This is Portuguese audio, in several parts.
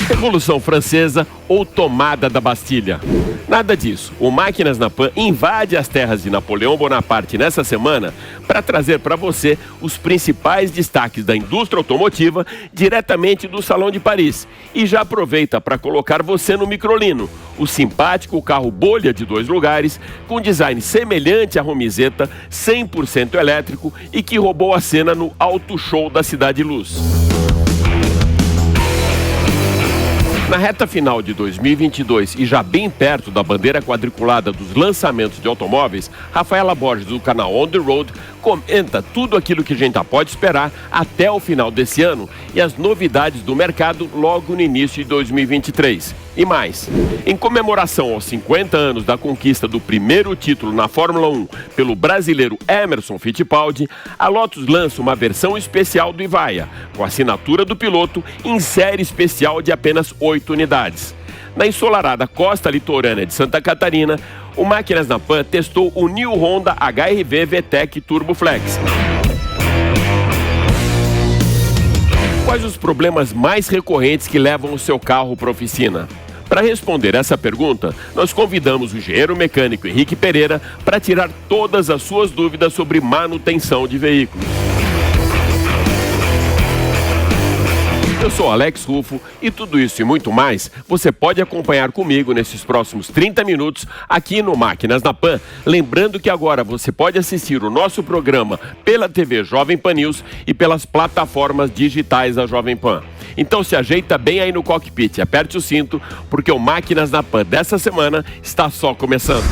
Revolução Francesa ou tomada da Bastilha? Nada disso. O Máquinas na Pan invade as terras de Napoleão Bonaparte nessa semana para trazer para você os principais destaques da indústria automotiva diretamente do Salão de Paris. E já aproveita para colocar você no Microlino, o simpático carro bolha de 2 lugares, com design semelhante à Romizeta, 100% elétrico e que roubou a cena no Auto Show da Cidade Luz. Na reta final de 2022 e já bem perto da bandeira quadriculada dos lançamentos de automóveis, Rafaela Borges, do canal On The Road, comenta tudo aquilo que a gente pode esperar até o final desse ano e as novidades do mercado logo no início de 2023. E mais, em comemoração aos 50 anos da conquista do primeiro título na Fórmula 1 pelo brasileiro Emerson Fittipaldi, a Lotus lança uma versão especial do Evija, com a assinatura do piloto em série especial de apenas 8 unidades. Na ensolarada costa litorânea de Santa Catarina, o Máquinas na Pan testou o New Honda HR-V VTEC Turbo Flex. Quais os problemas mais recorrentes que levam o seu carro para a oficina? Para responder essa pergunta, nós convidamos o engenheiro mecânico Henrique Pereira para tirar todas as suas dúvidas sobre manutenção de veículos. Eu sou Alex Rufo e tudo isso e muito mais você pode acompanhar comigo nesses próximos 30 minutos aqui no Máquinas na Pan. Lembrando que agora você pode assistir o nosso programa pela TV Jovem Pan News e pelas plataformas digitais da Jovem Pan. Então se ajeita bem aí no cockpit, aperte o cinto, porque o Máquinas na Pan dessa semana está só começando.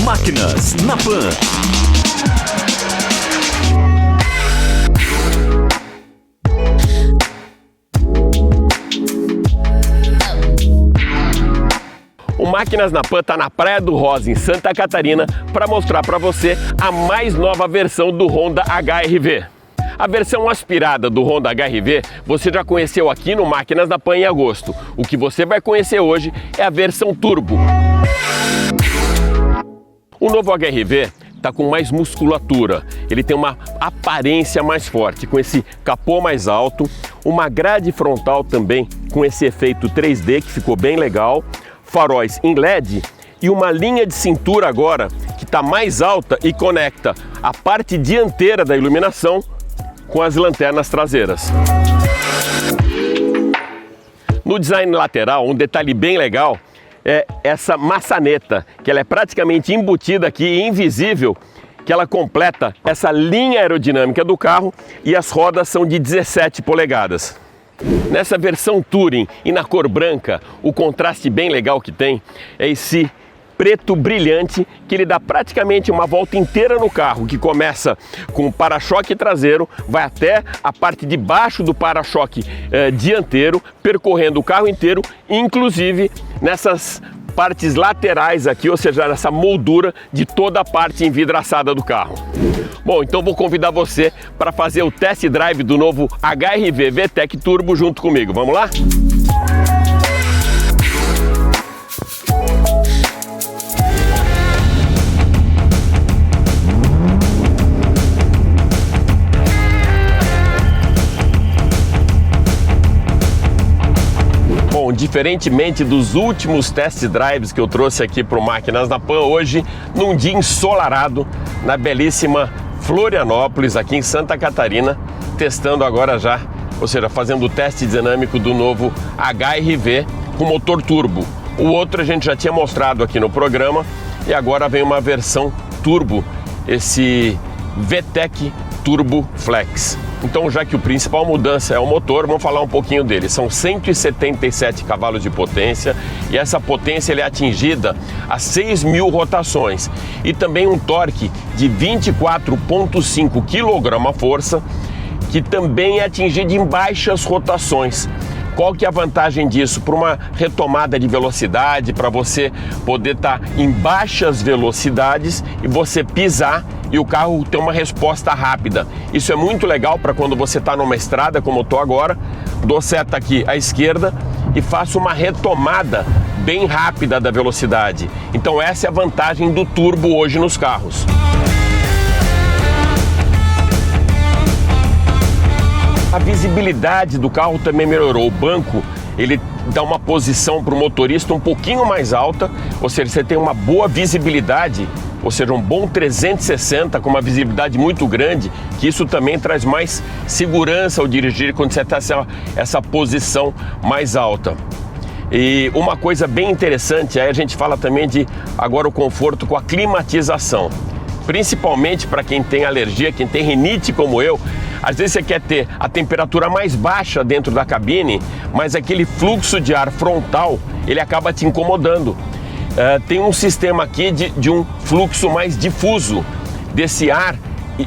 Máquinas na Pan. O Máquinas na Pan está na Praia do Rosa, em Santa Catarina, para mostrar para você a mais nova versão do Honda HR-V. A versão aspirada do Honda HR-V você já conheceu aqui no Máquinas na Pan em agosto. O que você vai conhecer hoje é a versão Turbo. O novo HR-V está com mais musculatura, ele tem uma aparência mais forte, com esse capô mais alto, uma grade frontal também com esse efeito 3D que ficou bem legal, faróis em LED e uma linha de cintura agora que está mais alta e conecta a parte dianteira da iluminação com as lanternas traseiras. No design lateral, um detalhe bem legal é essa maçaneta, que ela é praticamente embutida aqui e invisível, que ela completa essa linha aerodinâmica do carro e as rodas são de 17 polegadas. Nessa versão Touring e na cor branca, o contraste bem legal que tem é esse preto brilhante que ele dá praticamente uma volta inteira no carro, que começa com o para-choque traseiro, vai até a parte de baixo do para-choque dianteiro, percorrendo o carro inteiro, inclusive nessas partes laterais aqui, ou seja, nessa moldura de toda a parte envidraçada do carro. Bom, então vou convidar você para fazer o test drive do novo HR-V VTEC Turbo junto comigo. Vamos lá? Bom, diferentemente dos últimos test drives que eu trouxe aqui para o Máquinas na Pan, hoje, num dia ensolarado, na belíssima Florianópolis, aqui em Santa Catarina, testando agora já, ou seja, fazendo o teste dinâmico do novo HR-V com motor turbo. O outro a gente já tinha mostrado aqui no programa e agora vem uma versão turbo, esse VTEC Turbo Flex. Então, já que a principal mudança é o motor, vamos falar um pouquinho dele. São 177 cavalos de potência e essa potência ele é atingida a 6.000 rotações e também um torque de 24,5 kgf, que também é atingido em baixas rotações. Qual que é a vantagem disso? Para uma retomada de velocidade, para você poder estar em baixas velocidades e você pisar e o carro ter uma resposta rápida. Isso é muito legal para quando você está numa estrada, como eu estou agora, dou seta aqui à esquerda e faço uma retomada bem rápida da velocidade. Então essa é a vantagem do turbo hoje nos carros. A visibilidade do carro também melhorou. O banco, ele dá uma posição para o motorista um pouquinho mais alta, ou seja, você tem uma boa visibilidade, ou seja, um bom 360 com uma visibilidade muito grande, que isso também traz mais segurança ao dirigir quando você está essa posição mais alta. E uma coisa bem interessante, aí a gente fala também de agora o conforto com a climatização. Principalmente para quem tem alergia, quem tem rinite como eu, às vezes você quer ter a temperatura mais baixa dentro da cabine, mas aquele fluxo de ar frontal, ele acaba te incomodando. Tem um sistema aqui de um fluxo mais difuso desse ar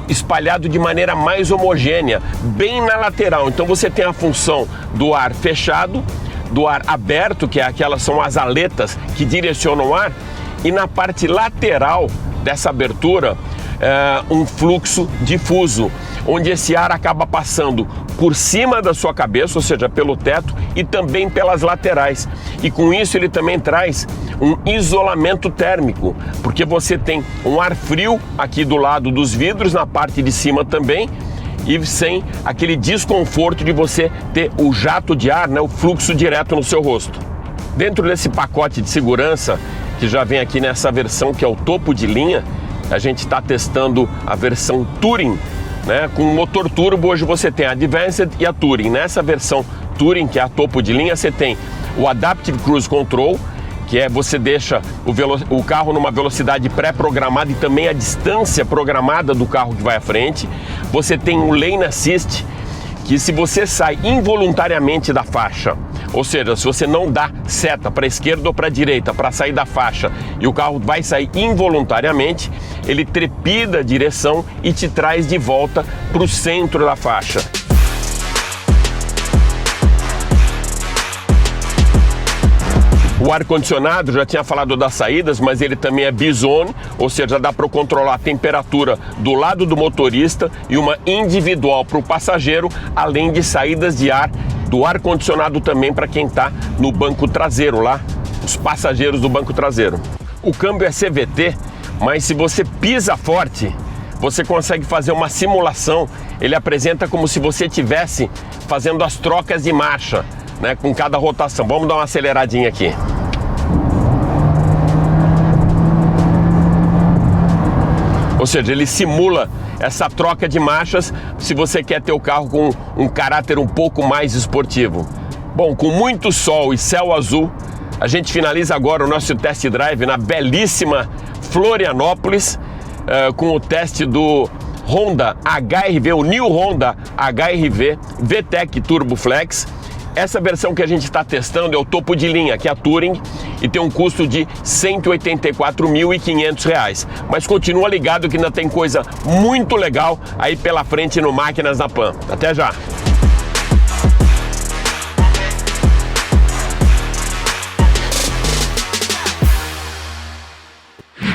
espalhado de maneira mais homogênea, bem na lateral. Então você tem a função do ar fechado, do ar aberto, que são as aletas que direcionam o ar, e na parte lateral dessa abertura, um fluxo difuso, onde esse ar acaba passando por cima da sua cabeça, ou seja, pelo teto e também pelas laterais. E com isso ele também traz um isolamento térmico, porque você tem um ar frio aqui do lado dos vidros, na parte de cima também, e sem aquele desconforto de você ter o jato de ar, né, o fluxo direto no seu rosto. Dentro desse pacote de segurança, que já vem aqui nessa versão que é o topo de linha, a gente está testando a versão Touring, né? Com motor turbo. Hoje você tem a Advanced e a Touring. Nessa versão Touring, que é a topo de linha, você tem o Adaptive Cruise Control, que é você deixa o carro numa velocidade pré-programada e também a distância programada do carro que vai à frente. Você tem o Lane Assist, que se você sai involuntariamente da faixa, ou seja, se você não dá seta para a esquerda ou para a direita para sair da faixa e o carro vai sair involuntariamente, ele trepida a direção e te traz de volta para o centro da faixa. O ar-condicionado, já tinha falado das saídas, mas ele também é bizone, ou seja, dá para controlar a temperatura do lado do motorista e uma individual para o passageiro, além de saídas de ar do ar-condicionado também para quem está no banco traseiro lá, os passageiros do banco traseiro. O câmbio é CVT, mas se você pisa forte, você consegue fazer uma simulação. Ele apresenta como se você estivesse fazendo as trocas de marcha, né, com cada rotação. Vamos dar uma aceleradinha aqui. Ou seja, ele simula essa troca de marchas se você quer ter o carro com um caráter um pouco mais esportivo. Bom, com muito sol e céu azul, a gente finaliza agora o nosso test drive na belíssima Florianópolis, com o teste do Honda HR-V, o New Honda HR-V VTEC Turbo Flex. Essa versão que a gente está testando é o topo de linha, que é a Touring, e tem um custo de R$ 184.500. Mas continua ligado que ainda tem coisa muito legal aí pela frente no Máquinas na Pan. Até já!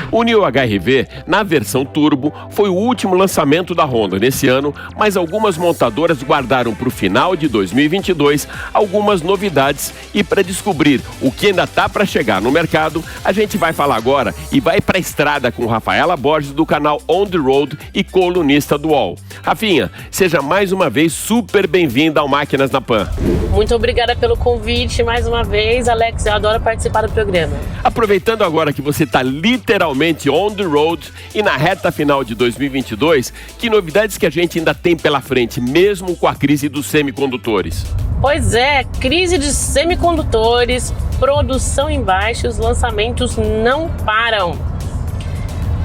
O New HR-V, na versão turbo, foi o último lançamento da Honda nesse ano, mas algumas montadoras guardaram para o final de 2022 algumas novidades, e para descobrir o que ainda está para chegar no mercado, a gente vai falar agora e vai para a estrada com Rafaela Borges do canal On The Road e colunista do UOL. Rafinha, seja mais uma vez super bem-vinda ao Máquinas na Pan. Muito obrigada pelo convite mais uma vez, Alex, eu adoro participar do programa. Aproveitando agora que você está literalmente on the road e na reta final de 2022, que novidades que a gente ainda tem pela frente, mesmo com a crise dos semicondutores? Pois é, crise de semicondutores, produção em baixa, os lançamentos não param.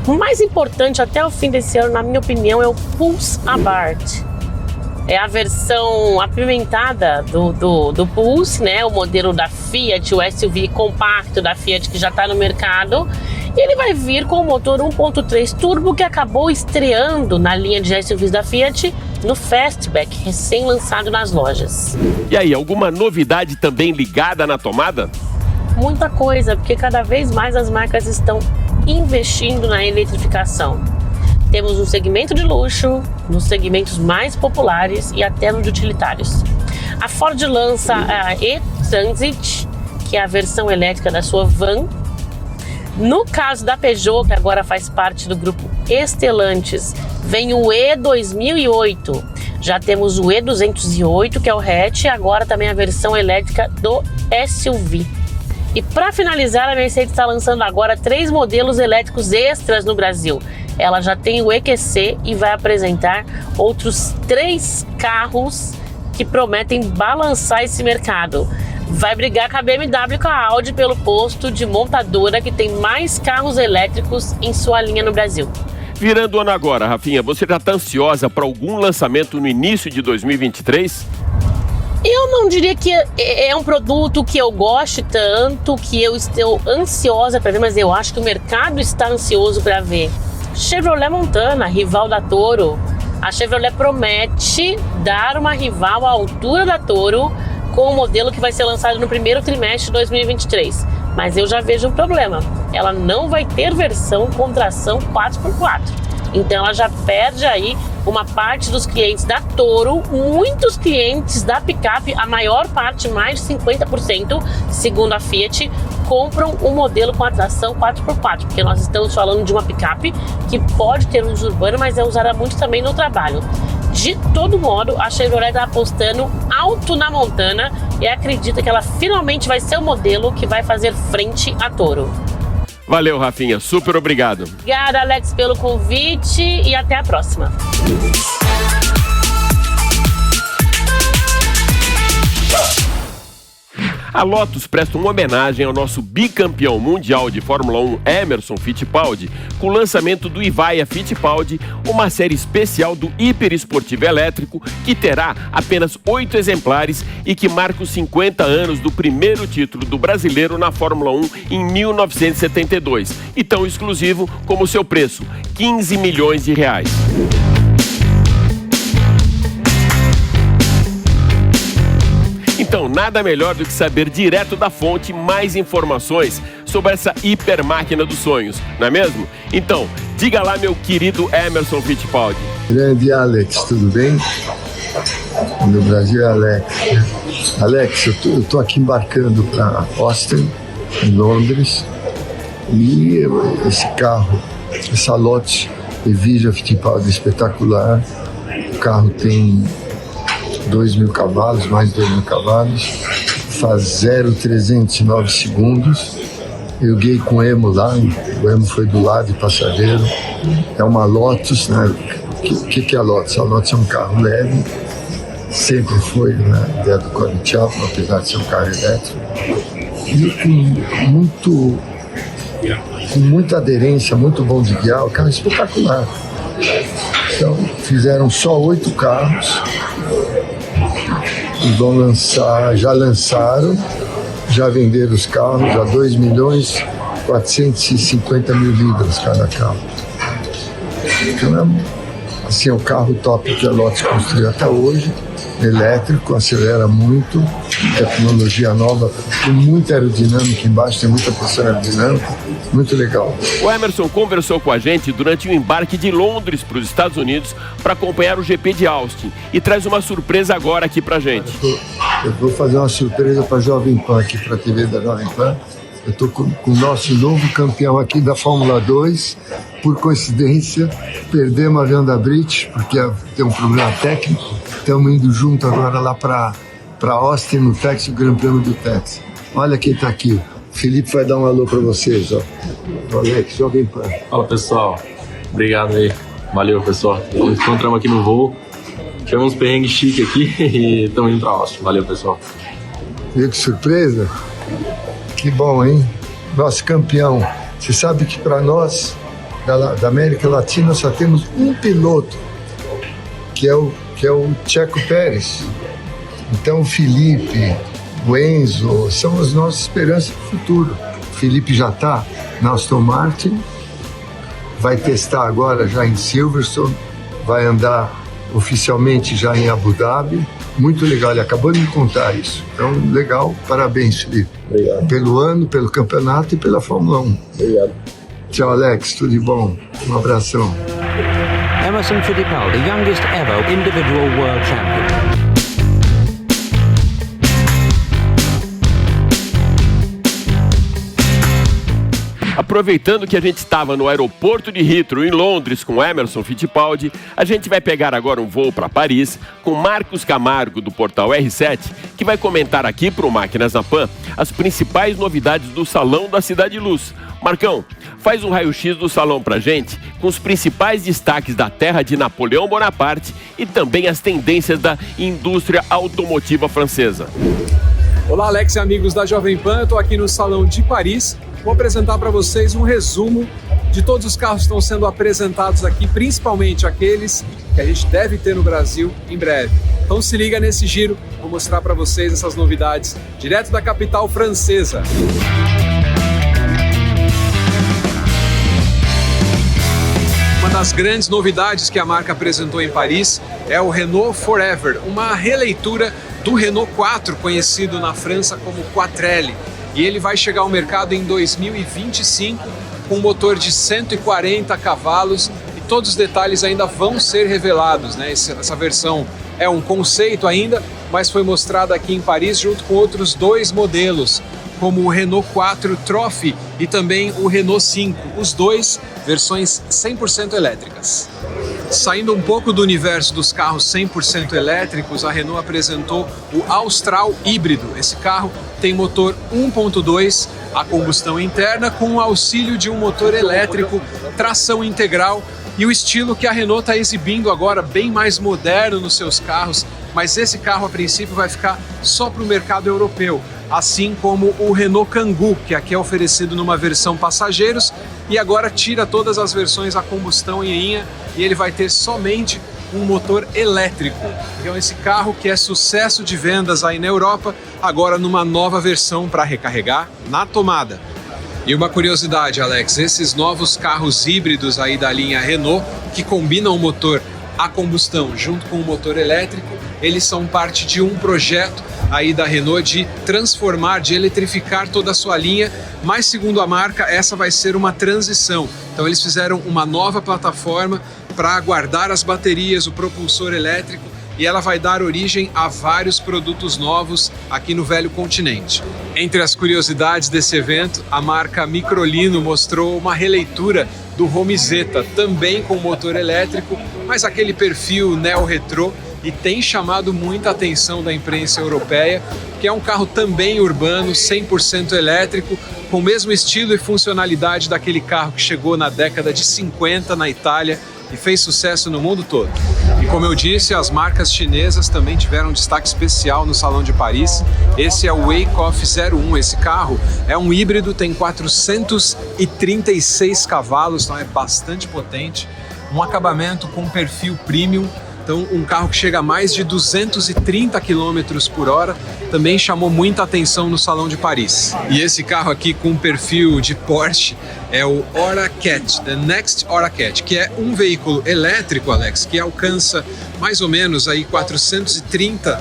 O mais importante até o fim desse ano, na minha opinião, é o Pulse Abarth. É a versão apimentada do Pulse, né? O modelo da Fiat, o SUV compacto da Fiat que já está no mercado. E ele vai vir com o motor 1.3 turbo que acabou estreando na linha de SUVs da Fiat no Fastback, recém-lançado nas lojas. E aí, alguma novidade também ligada na tomada? Muita coisa, porque cada vez mais as marcas estão investindo na eletrificação. Temos um segmento de luxo, nos segmentos mais populares e até no de utilitários. A Ford lança a e-Transit, que é a versão elétrica da sua van. No caso da Peugeot, que agora faz parte do grupo Stellantis, vem o E2008. Já temos o E208, que é o hatch, e agora também a versão elétrica do SUV. E para finalizar, a Mercedes está lançando agora 3 modelos elétricos extras no Brasil. Ela já tem o EQC e vai apresentar outros 3 carros que prometem balançar esse mercado. Vai brigar com a BMW e com a Audi pelo posto de montadora que tem mais carros elétricos em sua linha no Brasil. Virando o ano agora, Rafinha, você já está ansiosa para algum lançamento no início de 2023? Eu não diria que é um produto que eu goste tanto, que eu estou ansiosa para ver, mas eu acho que o mercado está ansioso para ver. Chevrolet Montana, rival da Toro. A Chevrolet promete dar uma rival à altura da Toro com o modelo que vai ser lançado no primeiro trimestre de 2023. Mas eu já vejo um problema. Ela não vai ter versão com tração 4x4. Então ela já perde aí uma parte dos clientes da Toro, muitos clientes da picape, a maior parte, mais de 50%, segundo a Fiat, compram um modelo com a tração 4x4, porque nós estamos falando de uma picape que pode ter uso urbano, mas é usada muito também no trabalho. De todo modo, a Chevrolet está apostando alto na Montana e acredita que ela finalmente vai ser o modelo que vai fazer frente à Toro. Valeu, Rafinha. Super obrigado. Obrigada, Alex, pelo convite e até a próxima. A Lotus presta uma homenagem ao nosso bicampeão mundial de Fórmula 1, Emerson Fittipaldi, com o lançamento do Evaia Fittipaldi, uma série especial do hiperesportivo elétrico que terá apenas 8 exemplares e que marca os 50 anos do primeiro título do brasileiro na Fórmula 1 em 1972, e tão exclusivo como seu preço, R$15 milhões. Então, nada melhor do que saber direto da fonte mais informações sobre essa hipermáquina dos sonhos, não é mesmo? Então, diga lá, meu querido Emerson Fittipaldi. Grande Alex, tudo bem? No Brasil é Alex. Alex, eu tô aqui embarcando para Austin, em Londres, e esse carro, essa Lotus Evija Fittipaldi espetacular. O carro tem 2.000 cavalos, mais de 2.000 cavalos, faz 0,309 segundos. Eu guiei com o Emo lá, o Emo foi do lado de passageiro. É uma Lotus, né? O que é a Lotus? A Lotus é um carro leve, sempre foi, né? Ideia do Colin Chapman, apesar de ser um carro elétrico. E com muita aderência, muito bom de guiar, o carro é espetacular. Então, fizeram só 8 carros. E vão lançar, já lançaram, já venderam os carros, já 2.450.000 libras cada carro. Então, assim, é um carro top que a Lotus construiu até hoje, elétrico, acelera muito, tecnologia nova, com muita aerodinâmica embaixo, tem muita pressão aerodinâmica, muito legal. O Emerson conversou com a gente durante o embarque de Londres para os Estados Unidos para acompanhar o GP de Austin e traz uma surpresa agora aqui pra gente. Eu vou fazer uma surpresa para a Jovem Pan, aqui para a TV da Jovem Pan. Eu estou com o nosso novo campeão aqui da Fórmula 2. Por coincidência, perdemos a avião da British, porque tem um problema técnico. Estamos indo junto agora lá para Austin, no Texas, o Grande Prêmio do Texas. Olha quem está aqui. O Felipe vai dar um alô para vocês. Ó. O Alex, Jovem Pan. Fala, pessoal. Obrigado aí. Valeu, pessoal. Nos encontramos aqui no voo. Tivemos uns perrengues chiques aqui e estamos indo para Austin. Valeu, pessoal. Viu que surpresa? Que bom, hein? Nosso campeão. Você sabe que para nós, da América Latina, só temos um piloto, que é o Checo Pérez. Então o Felipe, o Enzo, são as nossas esperanças para o futuro. O Felipe já está na Aston Martin, vai testar agora já em Silverstone, vai andar oficialmente já em Abu Dhabi. Muito legal, ele acabou de me contar isso. Então, legal, parabéns, Felipe. Obrigado. Pelo ano, pelo campeonato e pela Fórmula 1. Obrigado. Tchau, Alex, tudo de bom. Um abração. Emerson Fittipaldi, youngest ever individual world champion. Aproveitando que a gente estava no aeroporto de Heathrow, em Londres, com Emerson Fittipaldi, a gente vai pegar agora um voo para Paris com Marcos Camargo, do portal R7, que vai comentar aqui para o Máquinas na Pan as principais novidades do Salão da Cidade Luz. Marcão, faz um raio-x do salão pra gente, com os principais destaques da terra de Napoleão Bonaparte e também as tendências da indústria automotiva francesa. Olá, Alex e amigos da Jovem Pan, eu estou aqui no Salão de Paris. Vou apresentar para vocês um resumo de todos os carros que estão sendo apresentados aqui, principalmente aqueles que a gente deve ter no Brasil em breve. Então se liga nesse giro, vou mostrar para vocês essas novidades direto da capital francesa. Uma das grandes novidades que a marca apresentou em Paris é o Renault Forever, uma releitura do Renault 4, conhecido na França como Quattrelle. E ele vai chegar ao mercado em 2025 com um motor de 140 cavalos e todos os detalhes ainda vão ser revelados, né? Essa versão é um conceito ainda, mas foi mostrada aqui em Paris junto com outros 2 modelos, como o Renault 4 Trophy e também o Renault 5, os 2 versões 100% elétricas. Saindo um pouco do universo dos carros 100% elétricos, a Renault apresentou o Austral híbrido. Esse carro tem motor 1.2 a combustão interna com o auxílio de um motor elétrico, tração integral e o estilo que a Renault está exibindo agora, bem mais moderno nos seus carros, mas esse carro a princípio vai ficar só para o mercado europeu, assim como o Renault Kangoo, que aqui é oferecido numa versão passageiros e agora tira todas as versões a combustão em linha e ele vai ter somente um motor elétrico. Então esse carro que é sucesso de vendas aí na Europa, agora numa nova versão para recarregar na tomada. E uma curiosidade, Alex, esses novos carros híbridos aí da linha Renault, que combinam o motor a combustão junto com o motor elétrico, eles são parte de um projeto aí da Renault de transformar, de eletrificar toda a sua linha, mas segundo a marca, essa vai ser uma transição. Então eles fizeram uma nova plataforma para guardar as baterias, o propulsor elétrico, e ela vai dar origem a vários produtos novos aqui no velho continente. Entre as curiosidades desse evento, a marca Microlino mostrou uma releitura do Romizeta, também com motor elétrico, mas aquele perfil neo-retrô, e tem chamado muita atenção da imprensa europeia, que é um carro também urbano, 100% elétrico, com o mesmo estilo e funcionalidade daquele carro que chegou na década de 50 na Itália e fez sucesso no mundo todo. E como eu disse, as marcas chinesas também tiveram um destaque especial no Salão de Paris. Esse é o Waycross 01, esse carro é um híbrido, tem 436 cavalos, então é bastante potente, um acabamento com perfil premium. Então, um carro que chega a mais de 230 km por hora também chamou muita atenção no Salão de Paris. E esse carro aqui com perfil de Porsche é o Oracat, The Next Oracat, que é um veículo elétrico, Alex, que alcança mais ou menos aí 430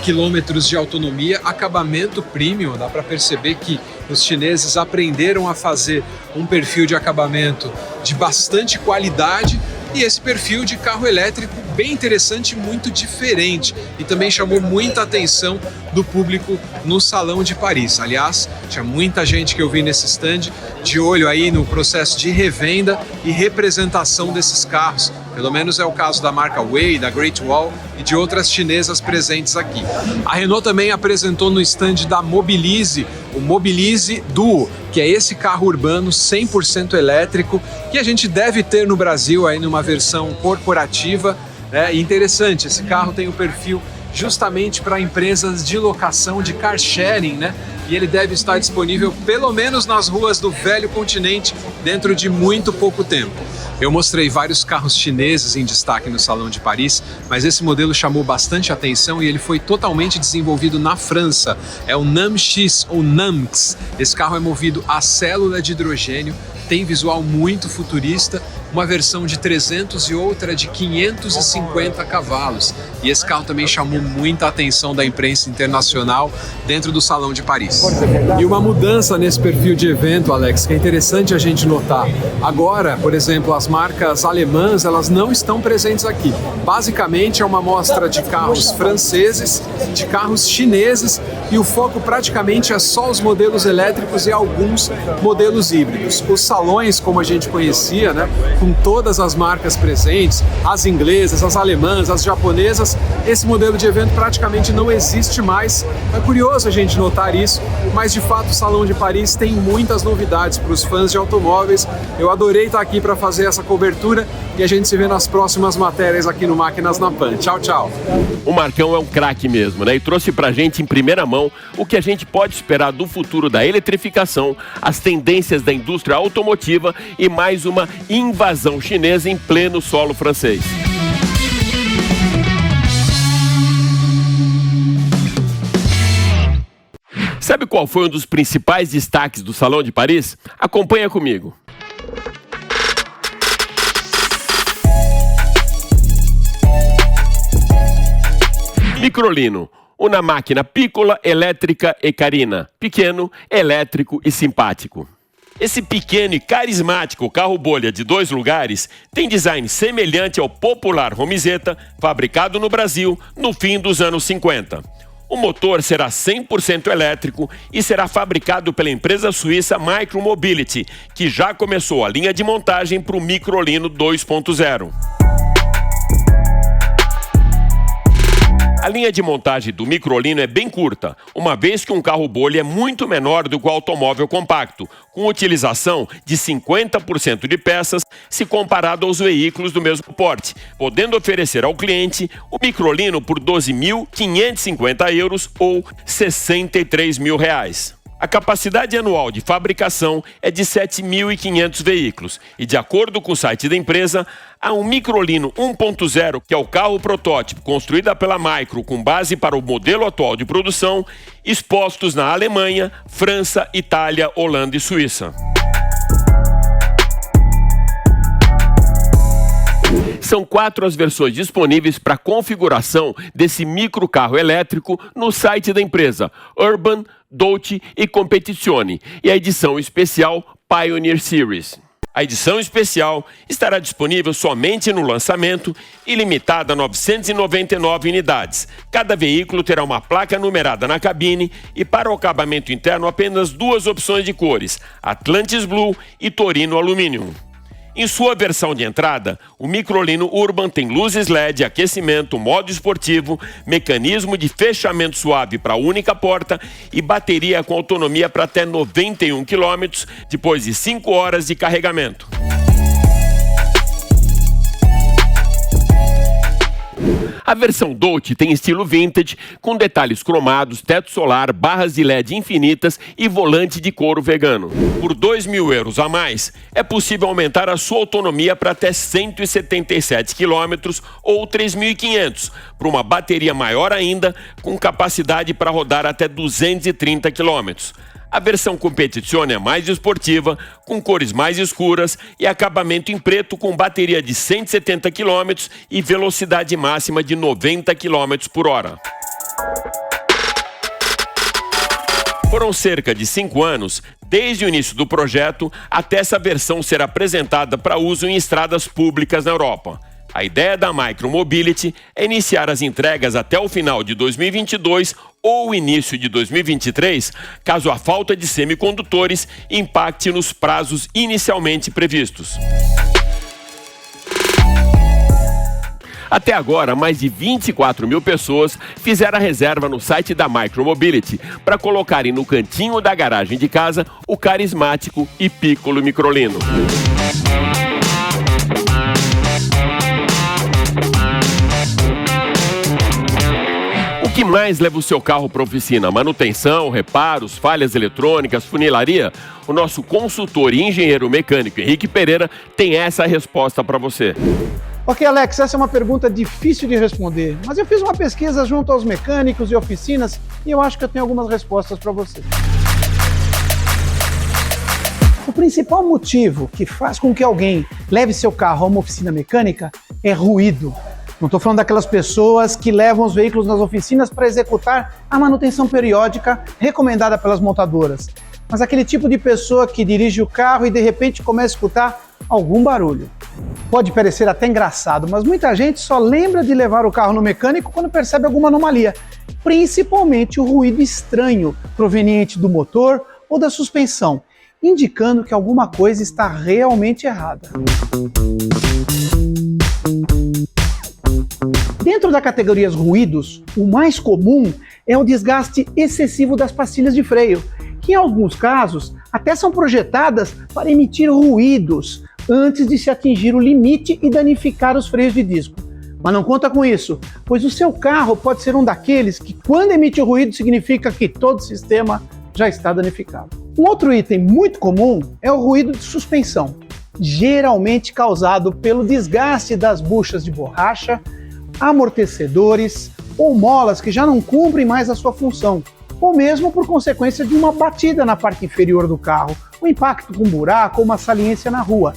quilômetros de autonomia, acabamento premium. Dá para perceber que os chineses aprenderam a fazer um perfil de acabamento de bastante qualidade. E esse perfil de carro elétrico bem interessante, muito diferente, e também chamou muita atenção do público no Salão de Paris. Aliás, tinha muita gente que eu vi nesse stand de olho aí no processo de revenda e representação desses carros. Pelo menos é o caso da marca Way, da Great Wall e de outras chinesas presentes aqui. A Renault também apresentou no stand da Mobilize o Mobilize Duo, que é esse carro urbano 100% elétrico que a gente deve ter no Brasil aí numa versão corporativa. É interessante, esse carro tem o perfil justamente para empresas de locação de car sharing, né? E ele deve estar disponível pelo menos nas ruas do velho continente dentro de muito pouco tempo. Eu mostrei vários carros chineses em destaque no Salão de Paris, mas esse modelo chamou bastante atenção e ele foi totalmente desenvolvido na França. É o NAMX ou NAMX. Esse carro é movido a célula de hidrogênio, tem visual muito futurista, uma versão de 300 e outra de 550 cavalos. E esse carro também chamou muita atenção da imprensa internacional dentro do Salão de Paris. E uma mudança nesse perfil de evento, Alex, que é interessante a gente notar. Agora, por exemplo, as marcas alemãs, elas não estão presentes aqui. Basicamente é uma mostra de carros franceses, de carros chineses e o foco praticamente é só os modelos elétricos e alguns modelos híbridos. Os salões, como a gente conhecia, né, com todas as marcas presentes, as inglesas, as alemãs, as japonesas, esse modelo de evento praticamente não existe mais. É curioso a gente notar isso, mas de fato o Salão de Paris tem muitas novidades para os fãs de automóveis. Eu adorei estar aqui para fazer essa cobertura e a gente se vê nas próximas matérias aqui no Máquinas na Pan. Tchau, tchau. O Marcão é um craque mesmo, né? E trouxe pra gente em primeira mão o que a gente pode esperar do futuro da eletrificação, as tendências da indústria automotiva e mais uma invasão chinesa em pleno solo francês. Sabe qual foi um dos principais destaques do Salão de Paris? Acompanha comigo. Microlino, uma máquina piccola, elétrica e carina. Pequeno, elétrico e simpático. Esse pequeno e carismático carro-bolha de 2 lugares tem design semelhante ao popular Romizeta, fabricado no Brasil no fim dos anos 50. O motor será 100% elétrico e será fabricado pela empresa suíça Micromobility, que já começou a linha de montagem para o Microlino 2.0. A linha de montagem do Microlino é bem curta, uma vez que um carro-bolha é muito menor do que o automóvel compacto, com utilização de 50% de peças se comparado aos veículos do mesmo porte, podendo oferecer ao cliente o Microlino por 12.550 euros ou R$ 63 mil. A capacidade anual de fabricação é de 7.500 veículos e, de acordo com o site da empresa, há um Microlino 1.0, que é o carro protótipo construído pela Micro com base para o modelo atual de produção, expostos na Alemanha, França, Itália, Holanda e Suíça. São 4 as versões disponíveis para configuração desse microcarro elétrico no site da empresa: Urban, Dolce e Competizione, e a edição especial Pioneer Series. A edição especial estará disponível somente no lançamento e limitada a 999 unidades. Cada veículo terá uma placa numerada na cabine e, para o acabamento interno, apenas 2 opções de cores: Atlantis Blue e Torino Aluminium. Em sua versão de entrada, o Microlino Urban tem luzes LED, aquecimento, modo esportivo, mecanismo de fechamento suave para a única porta e bateria com autonomia para até 91 km depois de 5 horas de carregamento. A versão Dolce tem estilo vintage, com detalhes cromados, teto solar, barras de LED infinitas e volante de couro vegano. Por R$ 2.000 a mais, é possível aumentar a sua autonomia para até 177 km ou 3.500, para uma bateria maior ainda, com capacidade para rodar até 230 km. A versão Competizione é mais esportiva, com cores mais escuras e acabamento em preto com bateria de 170 km e velocidade máxima de 90 km por hora. Foram cerca de 5 anos, desde o início do projeto, até essa versão ser apresentada para uso em estradas públicas na Europa. A ideia da Micromobility é iniciar as entregas até o final de 2022 ou início de 2023, caso a falta de semicondutores impacte nos prazos inicialmente previstos. Até agora, mais de 24 mil pessoas fizeram a reserva no site da Micromobility para colocarem no cantinho da garagem de casa o carismático e piccolo Microlino. O que mais leva o seu carro para a oficina? Manutenção, reparos, falhas eletrônicas, funilaria? O nosso consultor e engenheiro mecânico Henrique Pereira tem essa resposta para você. Ok, Alex, essa é uma pergunta difícil de responder, mas eu fiz uma pesquisa junto aos mecânicos e oficinas e eu acho que eu tenho algumas respostas para você. O principal motivo que faz com que alguém leve seu carro a uma oficina mecânica é ruído. Não estou falando daquelas pessoas que levam os veículos nas oficinas para executar a manutenção periódica recomendada pelas montadoras, mas aquele tipo de pessoa que dirige o carro e de repente começa a escutar algum barulho. Pode parecer até engraçado, mas muita gente só lembra de levar o carro no mecânico quando percebe alguma anomalia, principalmente o ruído estranho proveniente do motor ou da suspensão, indicando que alguma coisa está realmente errada. Dentro da categoria ruídos, o mais comum é o desgaste excessivo das pastilhas de freio, que em alguns casos até são projetadas para emitir ruídos antes de se atingir o limite e danificar os freios de disco. Mas não conta com isso, pois o seu carro pode ser um daqueles que, quando emite o ruído, significa que todo o sistema já está danificado. Um outro item muito comum é o ruído de suspensão, geralmente causado pelo desgaste das buchas de borracha, amortecedores ou molas que já não cumprem mais a sua função, ou mesmo por consequência de uma batida na parte inferior do carro, um impacto com um buraco ou uma saliência na rua.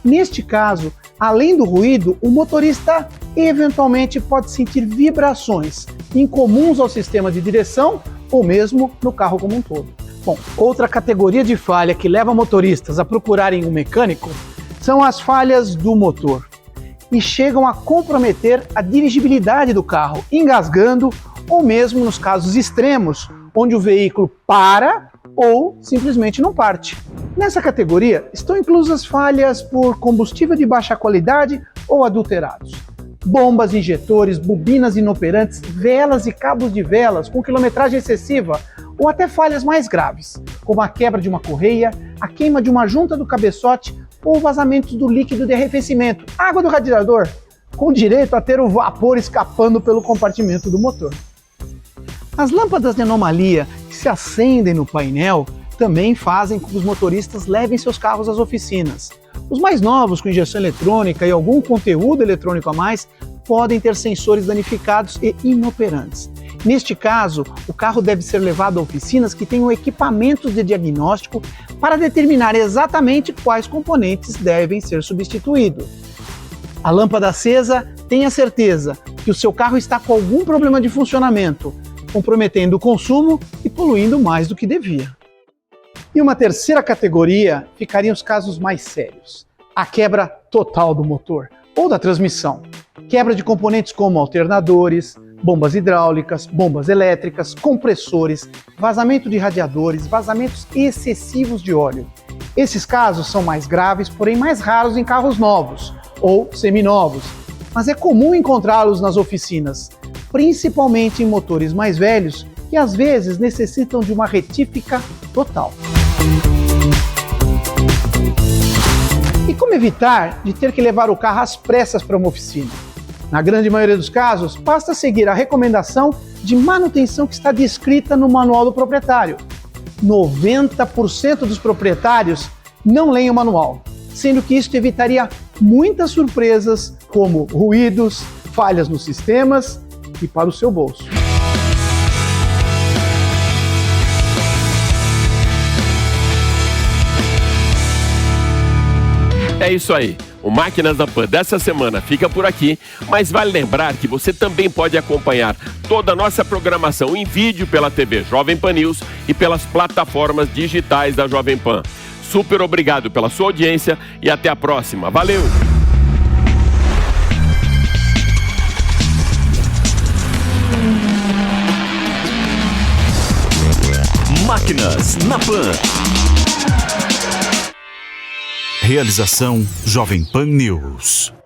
Neste caso, além do ruído, o motorista eventualmente pode sentir vibrações incomuns ao sistema de direção ou mesmo no carro como um todo. Bom, outra categoria de falha que leva motoristas a procurarem um mecânico são as falhas do motor e chegam a comprometer a dirigibilidade do carro, engasgando ou mesmo nos casos extremos, onde o veículo para ou simplesmente não parte. Nessa categoria estão inclusas falhas por combustível de baixa qualidade ou adulterados, bombas, injetores, bobinas inoperantes, velas e cabos de velas com quilometragem excessiva ou até falhas mais graves, como a quebra de uma correia, a queima de uma junta do cabeçote ou vazamentos do líquido de arrefecimento, água do radiador, com direito a ter o vapor escapando pelo compartimento do motor. As lâmpadas de anomalia que se acendem no painel também fazem com que os motoristas levem seus carros às oficinas. Os mais novos, com injeção eletrônica e algum conteúdo eletrônico a mais, podem ter sensores danificados e inoperantes. Neste caso, o carro deve ser levado a oficinas que tenham equipamentos de diagnóstico para determinar exatamente quais componentes devem ser substituídos. A lâmpada acesa, tenha certeza que o seu carro está com algum problema de funcionamento, comprometendo o consumo e poluindo mais do que devia. E uma terceira categoria ficariam os casos mais sérios: a quebra total do motor ou da transmissão, quebra de componentes como alternadores, bombas hidráulicas, bombas elétricas, compressores, vazamento de radiadores, vazamentos excessivos de óleo. Esses casos são mais graves, porém mais raros em carros novos ou seminovos, mas é comum encontrá-los nas oficinas, principalmente em motores mais velhos que às vezes necessitam de uma retífica total. E como evitar de ter que levar o carro às pressas para uma oficina? Na grande maioria dos casos, basta seguir a recomendação de manutenção que está descrita no manual do proprietário. 90% dos proprietários não leem o manual, sendo que isso evitaria muitas surpresas, como ruídos, falhas nos sistemas e para o seu bolso. É isso aí. O Máquinas da Pan dessa semana fica por aqui, mas vale lembrar que você também pode acompanhar toda a nossa programação em vídeo pela TV Jovem Pan News e pelas plataformas digitais da Jovem Pan. Super obrigado pela sua audiência e até a próxima. Valeu! Máquinas na Pan. Realização Jovem Pan News.